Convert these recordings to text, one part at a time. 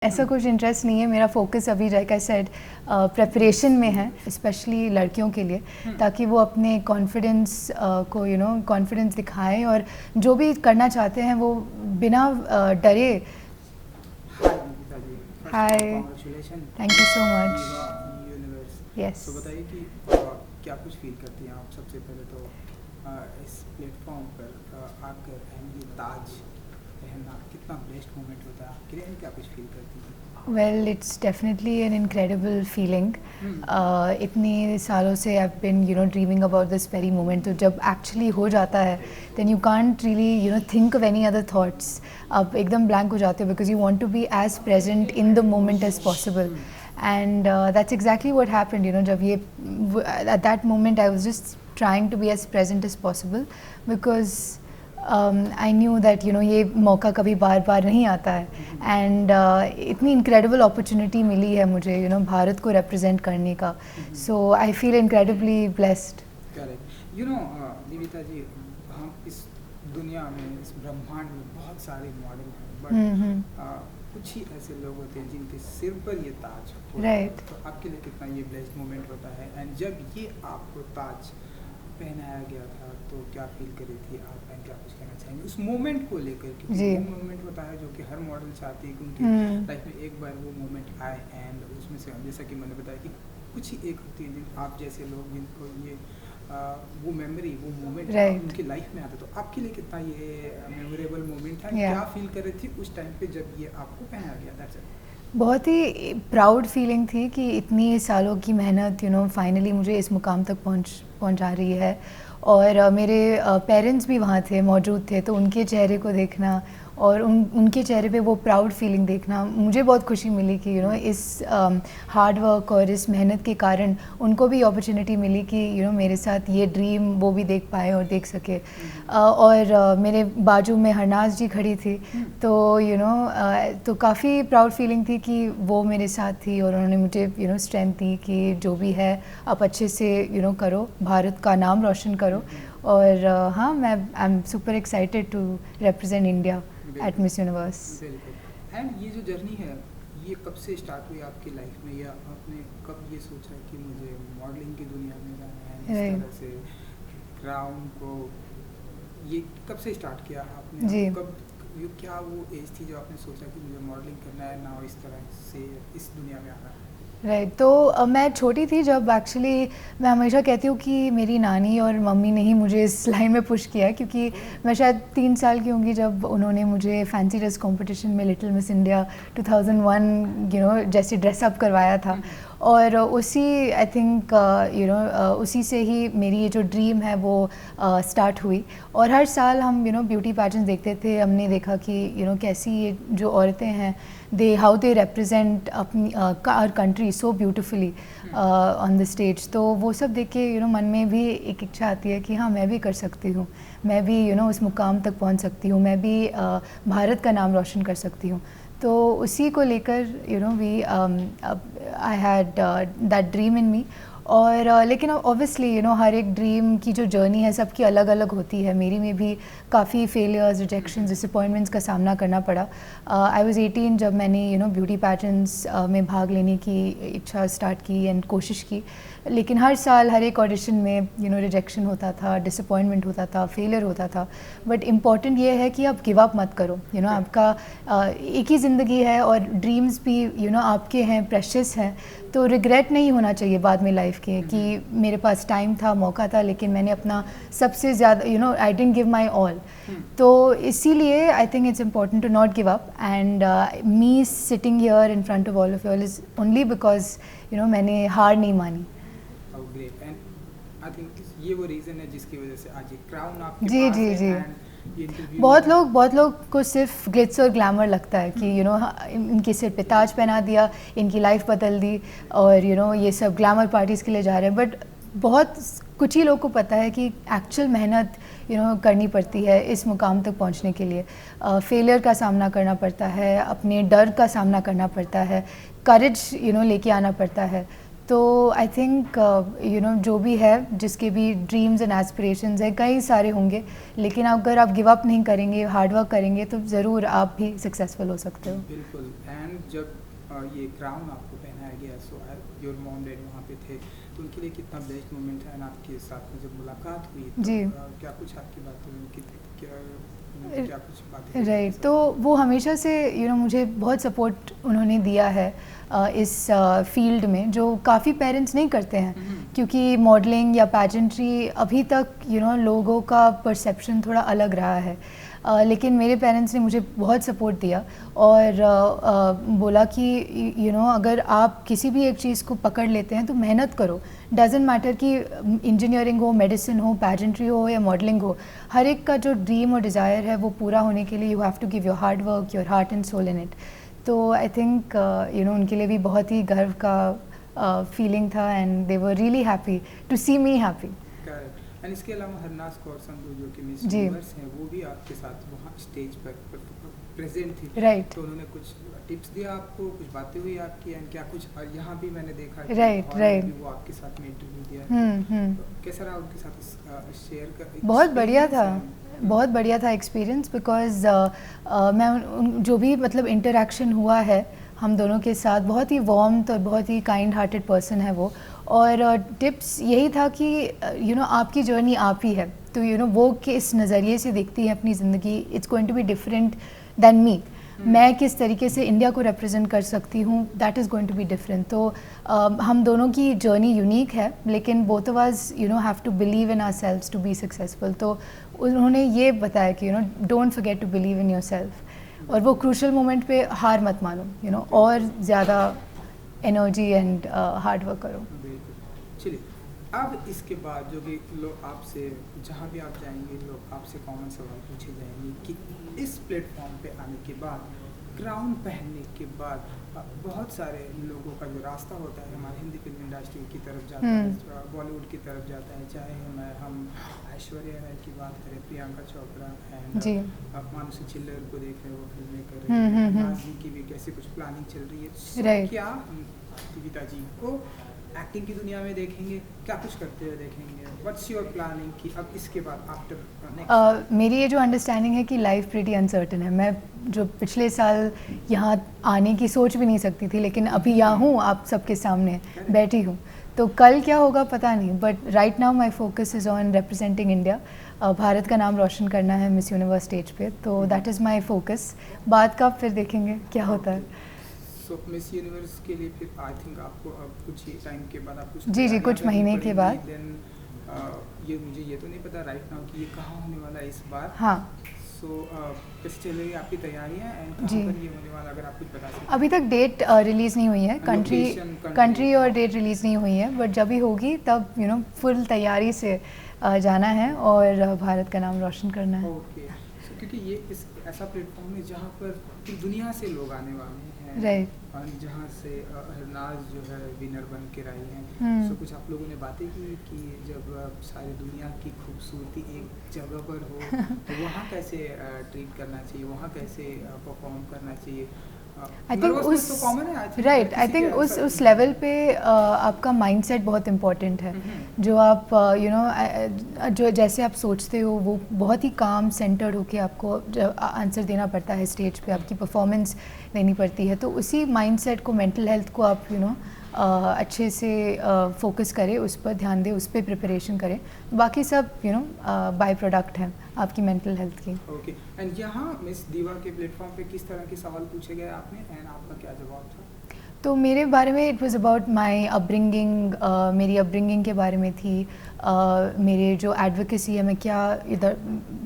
ऐसा कुछ इंटरेस्ट नहीं है। मेरा फोकस अभी लाइक आई सेड प्रेपरेशन में है, स्पेशली लड़कियों के लिए, ताकि वो अपने कॉन्फिडेंस को कॉन्फिडेंस दिखाएं और जो भी करना चाहते हैं वो बिना डरे। Hi, thank you so much. Yes, तो बताइए कि क्या कुछ फील करती हैं आप सबसे पहले तो इस प्लेटफॉर्म पर आकर एंड ये ताज पहनना कितना बेस्ट मोमेंट होता है आपके लिए, क्या कुछ फील करती हैं? Well it's definitely an incredible feeling. इतने सालों से I been dreaming about this very moment, तो जब एक्चुअली हो जाता है then you can't really think of any other thoughts. आप एकदम ब्लैंक हो जाते हो because you want to be as present in the moment as possible, and that's exactly what happened. जब ये at that moment I was just trying to be as present as possible because I knew that ये मौका कभी बार बार नहीं आता है, and इतनी incredible opportunity मिली है मुझे भारत को represent करने का, so I feel incredibly blessed. Correct. Nivita ji, हम इस दुनिया में, इस ब्रह्मांड में बहुत सारे मॉडल हैं, बट कुछ ही ऐसे लोग होते हैं जिनके सिर पर ये ताज होता है। तो आपके लिए कितना ये ब्लेस्ड मोमेंट होता है, एंड जब ये आपको ताज पहनाया गया था तो क्या फील करी थी आप, एंड क्या कुछ कहना चाहेंगे उस मोमेंट को लेकर? क्योंकि वो मोमेंट होता है जो कि हर मॉडल चाहती है कि उनकी लाइफ में एक बार वो मोमेंट आए, एंड उसमें से जैसा कि मैंने बताया कि कुछ ही एक होती है आप जैसे लोग जिनको ये वो मेमोरी, वो मोमेंट उनकी लाइफ में आता है। तो आपके लिए कितना ये मेमोरेबल मोमेंट है, क्या फील कर रही थी उस टाइम पे जब ये आपको पहनाया गया? That's it. बहुत ही प्राउड फीलिंग थी कि इतनी सालों की मेहनत फाइनली मुझे इस मुकाम तक पहुंचा रही है, और मेरे पेरेंट्स भी वहाँ थे, मौजूद थे, तो उनके चेहरे को देखना और उनके चेहरे पे वो प्राउड फीलिंग देखना, मुझे बहुत खुशी मिली कि इस हार्ड वर्क और इस मेहनत के कारण उनको भी अपॉर्चुनिटी मिली कि मेरे साथ ये ड्रीम वो भी देख पाए और देख सके। और मेरे बाजू में हरनाज जी खड़ी थी, तो तो काफ़ी प्राउड फीलिंग थी कि वो मेरे साथ थी और उन्होंने मुझे स्ट्रेंथ दी कि जो भी है आप अच्छे से करो, भारत का नाम रोशन करो। और हाँ, मैं I am super excited to represent India at Miss Universe. And ये जो जर्नी है ये कब से स्टार्ट हुई आपकी लाइफ में, या आपने कब ये सोचा कि मुझे मॉडलिंग की दुनिया में जाना है, इस तरह से क्राउन को, ये कब से स्टार्ट किया आपने? जी, कब क्या वो एज थी जो आपने सोचा कि मुझे मॉडलिंग करना है ना, इस तरह से इस दुनिया में आना है? राइट। तो मैं छोटी थी जब, एक्चुअली मैं हमेशा कहती हूँ कि मेरी नानी और मम्मी ने ही मुझे इस लाइन में पुश किया, क्योंकि मैं शायद 3 साल की होंगी जब उन्होंने मुझे फैंसी ड्रेस कंपटीशन में लिटिल मिस इंडिया 2001 जैसे ड्रेसअप करवाया था, और उसी आई थिंक उसी से ही मेरी ये जो ड्रीम है वो स्टार्ट हुई। और हर साल हम ब्यूटी पैजेंट्स देखते थे, हमने देखा कि कैसी ये जो औरतें हैं, हाउ दे रिप्रेजेंट अपनी our country so beautifully on the stage. तो वो सब देख के मन में भी एक इच्छा आती है कि हाँ, मैं भी कर सकती हूँ, मैं भी उस मुकाम तक पहुँच सकती हूँ, मैं भी भारत का नाम रोशन कर सकती हूँ। तो उसी को लेकर we I had that dream in me. और लेकिन ऑब्वियसली हर एक ड्रीम की जो जर्नी है सबकी अलग अलग होती है। मेरी में भी काफ़ी फेलियर्स, रिजेक्शंस, डिसअपॉइंटमेंट्स का सामना करना पड़ा। आई वाज 18 जब मैंने ब्यूटी पैजेंट्स में भाग लेने की इच्छा स्टार्ट की एंड कोशिश की, लेकिन हर साल हर एक ऑडिशन में रिजेक्शन होता था, डिसअपॉइंटमेंट होता था, फेलियर होता था। बट इम्पॉर्टेंट ये है कि आप गिव अप मत करो। आपका एक ही ज़िंदगी है और ड्रीम्स भी आपके हैं, प्रेशियस हैं, तो रिग्रेट नहीं होना चाहिए बाद में लाइफ के कि मेरे पास टाइम था, मौका था, लेकिन मैंने अपना सबसे ज़्यादा I didn't give my all. तो इसीलिए I think it's important to not give up, and me sitting here in front of all of you all is only because मैंने हार नहीं मानी। ग्रेट। एंड आई थिंक ये वो reason है जिसकी वजह से आज ये क्राउन आपके जी पास जी है, जी। बहुत लोग को सिर्फ ग्लिट्स और ग्लैमर लगता है कि इनके सिर पे ताज पहना दिया, इनकी लाइफ बदल दी, और ये सब ग्लैमर पार्टीज़ के लिए जा रहे हैं। बट बहुत कुछ ही लोग को पता है कि एक्चुअल मेहनत करनी पड़ती है इस मुकाम तक पहुंचने के लिए। फेलियर का सामना करना पड़ता है, अपने डर का सामना करना पड़ता है, करेज लेके आना पड़ता है। तो आई थिंक जो भी है, जिसके भी ड्रीम्स एंड एस्पिरेशंस है, कई सारे होंगे, लेकिन अगर आप गिव अप नहीं करेंगे, हार्ड वर्क करेंगे, तो ज़रूर आप भी सक्सेसफुल हो सकते हो। बिल्कुल। एंड जब ये क्राउन आपको पहनाया गया, सो योर मॉम डैड वहाँ पे थे, तो उनके लिए कितना बेस्ट मोमेंट है। एंड आपके साथ में जब मुलाकात हुई तो जी। क्या कुछ आपकी बातें हुई, क्या कुछ बातें? राइट, तो वो हमेशा से मुझे बहुत सपोर्ट उन्होंने दिया है इस फील्ड में, जो काफ़ी पेरेंट्स नहीं करते हैं, क्योंकि मॉडलिंग या पैजेंट्री अभी तक लोगों का परसेप्शन थोड़ा अलग रहा है। लेकिन मेरे पेरेंट्स ने मुझे बहुत सपोर्ट दिया और बोला कि अगर आप किसी भी एक चीज़ को पकड़ लेते हैं तो मेहनत करो। डजेंट मैटर कि इंजीनियरिंग हो, मेडिसिन हो, पैजेंट्री हो या मॉडलिंग हो, हर एक का जो ड्रीम और डिज़ायर है वो पूरा होने के लिए you have to give your hard work, your heart and soul in it. तो आई थिंक उनके लिए भी बहुत ही गर्व का फीलिंग था, and they were really happy to see me happy. And इसके अलावा हरनाज कौर संधू जो कि मिस जी। यूनिवर्स हैं, वो भी आपके साथ वहाँ स्टेज पर प्रेजेंट थी। राइट। तो उन्होंने कुछ टिप्स दिया आपको, कुछ बातें हुई आपकी, एंड क्या कुछ, और यहाँ भी मैंने देखा कि राइट, हॉल में भी वो आपके साथ में इंटरव्यू दिया। तो कैसा रहा उनके साथ शेयर कर? बहुत बढ़िया था, बहुत बढ़िया था एक्सपीरियंस, बिकॉज मैं जो भी मतलब इंटरेक्शन हुआ है हम दोनों के साथ, बहुत ही वार्म और बहुत ही काइंड हार्टेड पर्सन है वो। और टिप्स यही था कि आपकी जर्नी आप ही है, तो वो किस नज़रिए से देखती है अपनी ज़िंदगी, it's going to be different than me. मैं किस तरीके से इंडिया को रिप्रेजेंट कर सकती हूँ, that is going to be different. तो हम दोनों की जर्नी यूनिक है, लेकिन both of us have to believe in ourselves to be successful. तो उन्होंने ये बताया कि don't forget to believe in yourself, और वो क्रूशल मोमेंट पे हार मत मानो, और ज़्यादा एनर्जी एंड हार्ड वर्क करो। चलिए, अब इसके बाद जो भी लोग आपसे, जहाँ भी आप जाएंगे, लोग आपसे कॉमन सवाल पूछे जाएंगे कि इस प्लेटफॉर्म पे आने के बाद, क्राउन पहनने के बाद, बहुत सारे लोगों का जो रास्ता होता है हमारे हिंदी फिल्म इंडस्ट्री की तरफ जाता है, बॉलीवुड की तरफ जाता है, चाहे हम ऐश्वर्या राय की बात करें, प्रियंका चोपड़ा एंड मानुषी चिल्लर को देख रहे हो, फिल्में कर रहे हैं, नाज़ी की भी कैसे कुछ प्लानिंग चल रही है। राइट। क्या जीविता जी को एक्टिंग की दुनिया में देखेंगे, क्या कुछ करते हुए देखेंगे? व्हाट्स योर प्लानिंग कि अब इसके बाद आफ्टर नेक्स्ट? मेरी ये जो अंडरस्टैंडिंग है कि लाइफ प्रीटी अनसर्टन है। मैं जो पिछले साल यहाँ आने की सोच भी नहीं सकती थी, लेकिन अभी यहाँ हूँ, आप सबके सामने बैठी हूँ, तो कल क्या होगा पता नहीं। But right now my focus is on representing India. Bharat का नाम रोशन करना है मिस यूनिवर्स स्टेज पे, तो दैट इज़ माई फोकस। बाद का फिर देखेंगे क्या होता है। सो मिस यूनिवर्स के लिए फिर आई थिंक आपको अब कुछ ही टाइम के बाद आप कुछ जी कुछ महीने के बाद। देन ये मुझे ये तो नहीं पता राइट नाउ कि ये कहाँ होने वाला है इस बार। हाँ। सो कैसे चल रही है आपकी तैयारियाँ, एंड कहाँ पर ये होने वाला, अगर आप कुछ बता सकते? अभी तक डेट रिलीज़ नहीं हुई है, कंट्री और डेट रिलीज़ नहीं हुई है, बट जब भी होगी तब फुल तैयारी से जाना है और भारत का नाम रोशन करना है। ओके, क्योंकि ये इस ऐसा प्लेटफॉर्म है जहाँ पर दुनिया से लोग आने वाले हैं, राइट, और जहाँ से हरनाज जो है विनर बन के रही हैं। सो कुछ आप लोगों ने बातें की कि जब सारी दुनिया की खूबसूरती एक जगह पर हो तो वहाँ कैसे ट्रीट करना चाहिए, वहाँ कैसे परफॉर्म करना चाहिए? आई थिंक उस तो कॉमन है, राइट, आई थिंक उस लेवल पे आपका माइंडसेट बहुत इम्पॉर्टेंट है। जो आप जो जैसे आप सोचते हो वो बहुत ही काम सेंटर्ड होके आपको आंसर देना पड़ता है स्टेज पे, आपकी परफॉर्मेंस देनी पड़ती है। तो उसी माइंडसेट को, मेंटल हेल्थ को आप अच्छे से फोकस करें, उस पर ध्यान दें, उस पर प्रिपरेशन करें। बाकी सब बाय प्रोडक्ट है आपकी मेंटल हेल्थ की। ओके, एंड यहाँ मिस दीवा के प्लेटफॉर्म पे किस तरह के सवाल पूछे गए आपने, एंड आपका क्या जवाब था? तो मेरे बारे में it was about my upbringing, मेरी अपब्रिंगिंग के बारे में थी, मेरे जो एडवोकेसी है, मैं क्या इधर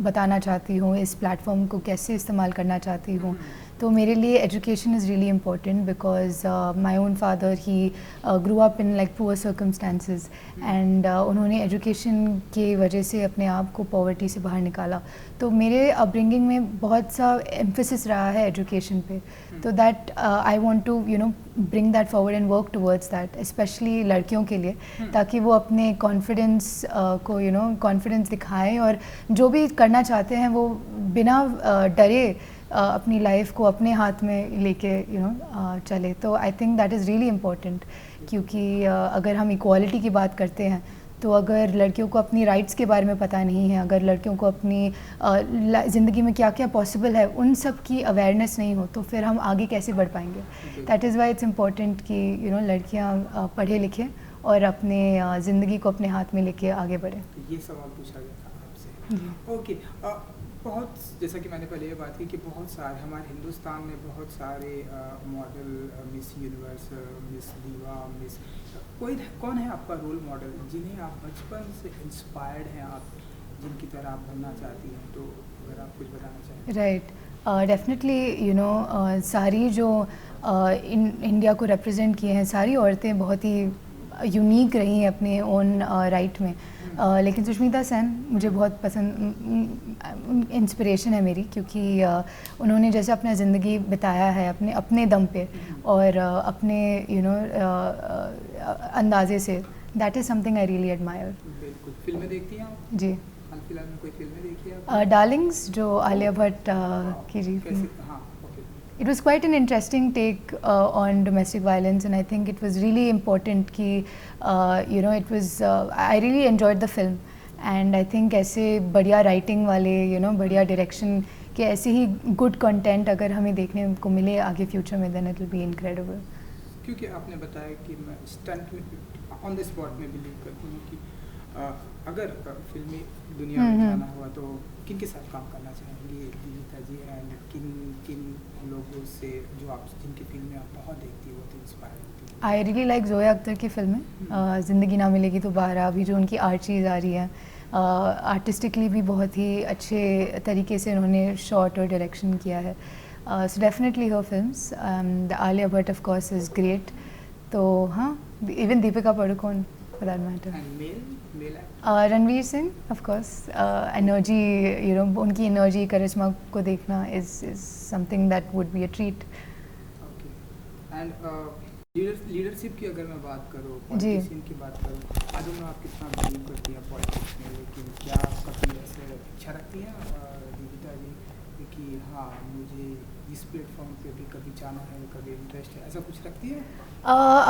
बताना चाहती हूँ, इस प्लेटफॉर्म को कैसे इस्तेमाल करना चाहती हूँ। तो मेरे लिए education is really important, because my own father he grew up in like poor circumstances, and उन्होंने एजुकेशन की वजह से अपने आप को पॉवर्टी से बाहर निकाला। तो मेरे अपब्रिंगिंग में बहुत सा एम्फेसिस रहा है एजुकेशन पे, तो that I want to bring that forward and work towards that, specially लड़कियों के लिए, ताकि वो अपने कॉन्फिडेंस को कॉन्फिडेंस दिखाएं और जो भी करना चाहते हैं वो बिना डरे अपनी लाइफ को अपने हाथ में लेके चले। तो I think that is really important, क्योंकि अगर हम इक्वालिटी की बात करते हैं तो अगर लड़कियों को अपनी राइट्स के बारे में पता नहीं है, अगर लड़कियों को अपनी ज़िंदगी में क्या क्या पॉसिबल है उन सब की अवेयरनेस नहीं हो, तो फिर हम आगे कैसे बढ़ पाएंगे। That is why it's important कि लड़कियां पढ़े लिखें और अपने ज़िंदगी को अपने हाथ में लेके आगे बढ़ें। तो ये सवाल पूछा गया था आपसे। ओके, बहुत जैसा कि मैंने पहले ये बात की कि बहुत सारे हमारे हिंदुस्तान में बहुत सारे मॉडल, मिस यूनिवर्स, मिस दीवा, मिस कौन है आपका रोल मॉडल जिन्हें आप बचपन से इंस्पायर्ड हैं, आप जिनकी तरह आप बनना चाहती हैं? तो अगर आप कुछ बताना चाहें। राइट, डेफिनेटली सारी जो इंडिया को रिप्रेजेंट किए हैं, सारी औरतें बहुत ही यूनिक रही हैं अपने ओन राइट में। लेकिन सुष्मिता सेन मुझे बहुत पसंद, इंस्पिरेशन है मेरी, क्योंकि उन्होंने जैसे अपना ज़िंदगी बिताया है अपने दम पे और अपने अंदाजे से, that is something I really admire. बिल्कुल। फिल्में देखती हैं आप? जी, हाल फिलहाल में कोई फिल्में देखी है आपने? डार्लिंग्स जो आलिया भट्ट की जी। हाँ, okay. It was quite an interesting take on domestic violence, and I think it was really important कि it was I really enjoyed the film, and I think ऐसे बढ़िया writing वाले बढ़िया direction के ऐसे ही good content अगर हमें देखने को मिले आगे future में, then it will be incredible। क्योंकि आपने बताया कि मैं स्टंट में ऑन द स्पॉट में बिलीव करती हूँ कि अगर फिल्मी दुनिया में जाना हुआ तो किन के साथ काम करना चाहेंगी दीपिका जी, एंड किन लोगों से जो आप जिनकी फिल्में आप बहुत देखती हो, बहुत इंस्पायर होती है? I really like Zoya Akhtar की फिल्में, ज़िंदगी ना मिलेगी दोबारा, अभी जो उनकी आर्चीज़ आ रही है, आर्टिस्टिकली भी बहुत ही अच्छे तरीके से उन्होंने शॉट और डायरेक्शन किया है। So definitely her films, Alia Bhatt of course is great. तो हाँ, even Deepika Padukone for that matter. Ranveer Singh of course, energy उनकी एनर्जी करिश्मा को देखना is something that would be a treat. And leadership की अगर मैं बात करूँ, पॉलिटिशियन की बात करूँ, आई डोंट नो आप कितना बिलीव करती हैं पॉलिटिक्स में, लेकिन क्या आप कभी ऐसे इच्छा रखती हैं दीपिका जी कि हाँ मुझे इस प्लेटफॉर्म पे भी कभी जाना है, कभी इंटरेस्ट है, ऐसा कुछ रखती है?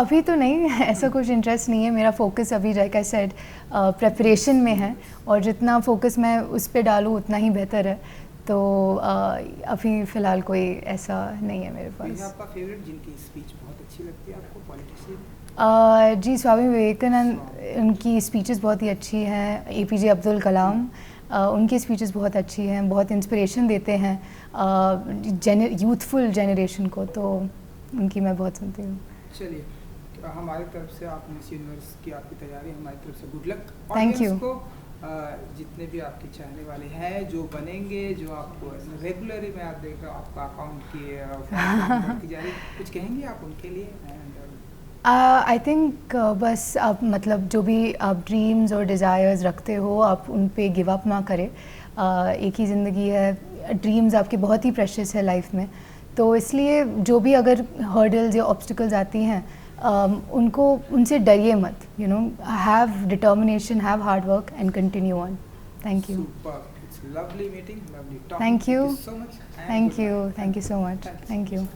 अभी तो नहीं, ऐसा कुछ इंटरेस्ट नहीं है। मेरा फोकस अभी लाइक आई सेड प्रेपरेशन में है, और जितना फोकस मैं उस पर डालूँ उतना ही बेहतर है। तो अभी फ़िलहाल कोई ऐसा नहीं है मेरे पास। आपका फेवरेट जिनकी स्पीच बहुत अच्छी लगती है आपको पॉलिटिशियन? जी, स्वामी विवेकानंद, उनकी स्पीचेस बहुत ही अच्छी हैं। APJ अब्दुल कलाम, उनकी स्पीचेस बहुत अच्छी हैं, बहुत इंस्पिरेशन देते हैं यूथफुल जनरेशन को, तो उनकी मैं बहुत सुनती हूँ। चलिए, हमारी तरफ से आप मिस यूनिवर्स की आपकी तैयारी, हमारी तरफ से गुड लक। Thank you. जितने भी आपके चाहने वाले हैं, जो बनेंगे, जो आपको रेगुलरली मैं आप देख रहा हूँ आपका अकाउंट की जा रही, कुछ कहेंगे आप उनके लिए? आई थिंक बस आप मतलब जो भी आप ड्रीम्स और डिज़ायर्स रखते हो, आप उन पे गिव अप ना करें। एक ही ज़िंदगी है, ड्रीम्स आपके बहुत ही प्रेशियस है लाइफ में, तो इसलिए जो भी अगर हर्डल्स या ऑब्स्टिकल्स आती हैं उनसे डरिए मत। Have determination, have hard work and continue on. Thank you. Lovely meeting, lovely talking. Thank you. So much. Thank you so much. Thank you.